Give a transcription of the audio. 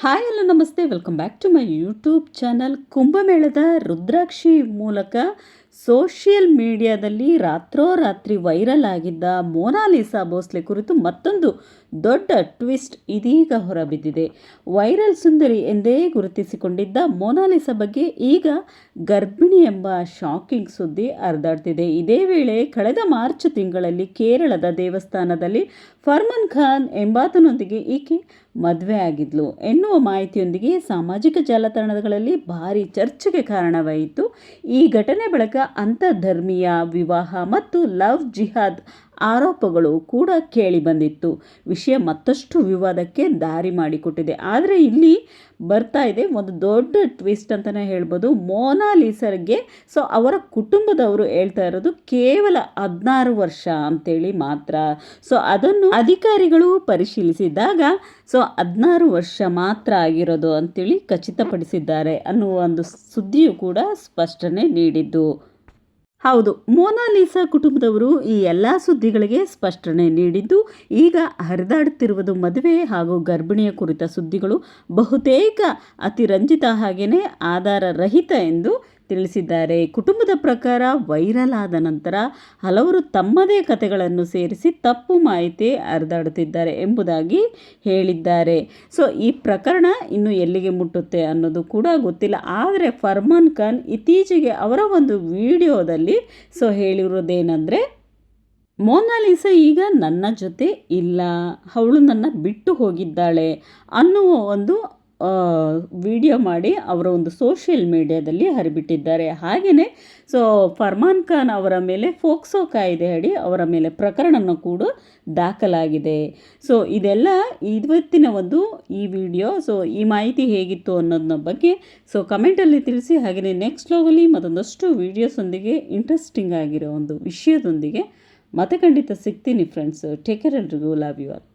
Hi hello ನಮಸ್ತೆ welcome back to my YouTube channel. ಕುಂಭಮೇಳದ ರುದ್ರಾಕ್ಷಿ ಮೂಲಕ ಸೋಷಿಯಲ್ ಮೀಡಿಯಾದಲ್ಲಿ ರಾತ್ರೋರಾತ್ರಿ ವೈರಲ್ ಆಗಿದ್ದ ಮೊನಾಲಿಸಾ ಭೋಸ್ಲೆ ಕುರಿತು ಮತ್ತೊಂದು ದೊಡ್ಡ ಟ್ವಿಸ್ಟ್ ಇದೀಗ ಹೊರಬಿದ್ದಿದೆ. ವೈರಲ್ ಸುಂದರಿ ಎಂದೇ ಗುರುತಿಸಿಕೊಂಡಿದ್ದ ಮೊನಾಲಿಸಾ ಬಗ್ಗೆ ಈಗ ಗರ್ಭಿಣಿ ಎಂಬ ಶಾಕಿಂಗ್ ಸುದ್ದಿ ಹರಿದಾಡ್ತಿದೆ. ಇದೇ ವೇಳೆ ಕಳೆದ ಮಾರ್ಚ್ ತಿಂಗಳಲ್ಲಿ ಕೇರಳದ ದೇವಸ್ಥಾನದಲ್ಲಿ ಫರ್ಮಾನ್ ಖಾನ್ ಎಂಬಾತನೊಂದಿಗೆ ಈಕೆ ಮದುವೆ ಆಗಿದ್ಲು ಎನ್ನುವ ಮಾಹಿತಿಯೊಂದಿಗೆ ಸಾಮಾಜಿಕ ಜಾಲತಾಣಗಳಲ್ಲಿ ಭಾರಿ ಚರ್ಚೆಗೆ ಕಾರಣವಾಯಿತು. ಈ ಘಟನೆ ಬಳಿಕ ಅಂತರ್ಧರ್ಮೀಯ ವಿವಾಹ ಮತ್ತು ಲವ್ ಜಿಹಾದ್ ಆರೋಪಗಳು ಕೂಡ ಕೇಳಿಬಂದಿತ್ತು. ವಿಷಯ ಮತ್ತಷ್ಟು ವಿವಾದಕ್ಕೆ ದಾರಿ ಮಾಡಿಕೊಟ್ಟಿದೆ. ಆದರೆ ಇಲ್ಲಿ ಬರ್ತಾ ಇದೆ ಒಂದು ದೊಡ್ಡ ಟ್ವಿಸ್ಟ್ ಅಂತಲೇ ಹೇಳ್ಬೋದು. ಮೊನಾಲಿಸಾಗೆ ಅವರ ಕುಟುಂಬದವರು ಹೇಳ್ತಾ ಇರೋದು ಕೇವಲ 16 ವರ್ಷ ಅಂತೇಳಿ ಮಾತ್ರ. ಅದನ್ನು ಅಧಿಕಾರಿಗಳು ಪರಿಶೀಲಿಸಿದಾಗ 16 ವರ್ಷ ಮಾತ್ರ ಆಗಿರೋದು ಅಂತೇಳಿ ಖಚಿತಪಡಿಸಿದ್ದಾರೆ ಅನ್ನುವ ಒಂದು ಸುದ್ದಿಯು ಕೂಡ ಸ್ಪಷ್ಟನೆ ನೀಡಿದ್ದು ಹೌದು. ಮೊನಾಲಿಸಾ ಕುಟುಂಬದವರು ಈ ಎಲ್ಲ ಸುದ್ದಿಗಳಿಗೆ ಸ್ಪಷ್ಟನೆ ನೀಡಿದ್ದು, ಈಗ ಹರಿದಾಡುತ್ತಿರುವುದು ಮದುವೆ ಹಾಗೂ ಗರ್ಭಿಣಿಯ ಕುರಿತ ಸುದ್ದಿಗಳು ಬಹುತೇಕ ಅತಿರಂಜಿತ ಹಾಗೆಯೇ ಆಧಾರ ರಹಿತ ಎಂದು ತಿಳಿಸಿದ್ದಾರೆ. ಕುಟುಂಬದ ಪ್ರಕಾರ ವೈರಲ್ ಆದ ನಂತರ ಹಲವರು ತಮ್ಮದೇ ಕಥೆಗಳನ್ನು ಸೇರಿಸಿ ತಪ್ಪು ಮಾಹಿತಿ ಹರಿದಾಡುತ್ತಿದ್ದಾರೆ ಎಂಬುದಾಗಿ ಹೇಳಿದ್ದಾರೆ. ಈ ಪ್ರಕರಣ ಇನ್ನು ಎಲ್ಲಿಗೆ ಮುಟ್ಟುತ್ತೆ ಅನ್ನೋದು ಕೂಡ ಗೊತ್ತಿಲ್ಲ. ಆದರೆ ಫರ್ಮಾನ್ ಖಾನ್ ಇತ್ತೀಚೆಗೆ ಅವರ ಒಂದು ವಿಡಿಯೋದಲ್ಲಿ ಹೇಳಿರೋದೇನೆಂದರೆ, ಮೊನಾಲಿಸಾ ಈಗ ನನ್ನ ಜೊತೆ ಇಲ್ಲ, ಅವಳು ನನ್ನ ಬಿಟ್ಟು ಹೋಗಿದ್ದಾಳೆ ಅನ್ನುವ ಒಂದು ವಿಡಿಯೋ ಮಾಡಿ ಅವರ ಒಂದು ಸೋಷಿಯಲ್ ಮೀಡಿಯಾದಲ್ಲಿ ಹರಿಬಿಟ್ಟಿದ್ದಾರೆ. ಹಾಗೆಯೇ ಫರ್ಮಾನ್ ಖಾನ್ ಅವರ ಮೇಲೆ ಫೋಕ್ಸೋ ಕಾಯ್ದೆ ಅಡಿ ಅವರ ಮೇಲೆ ಪ್ರಕರಣವನ್ನು ಕೂಡ ದಾಖಲಾಗಿದೆ. ಇದೆಲ್ಲ ಇವತ್ತಿನ ಒಂದು ಈ ವಿಡಿಯೋ. ಈ ಮಾಹಿತಿ ಹೇಗಿತ್ತು ಅನ್ನೋದನ್ನ ಬಗ್ಗೆ ಕಮೆಂಟಲ್ಲಿ ತಿಳಿಸಿ. ಹಾಗೆಯೇ ನೆಕ್ಸ್ಟ್ ವ್ಲಾಗಲ್ಲಿ ಮತ್ತೊಂದಷ್ಟು ವೀಡಿಯೋಸೊಂದಿಗೆ ಇಂಟ್ರೆಸ್ಟಿಂಗ್ ಆಗಿರೋ ಒಂದು ವಿಷಯದೊಂದಿಗೆ ಮತ್ತೆ ಖಂಡಿತ ಸಿಗ್ತೀನಿ ಫ್ರೆಂಡ್ಸ್. ಟೇಕ್ ಕೇರ್, ಎಲ್ರಿಗೂ ಲವ್ ಯು ಆಲ್.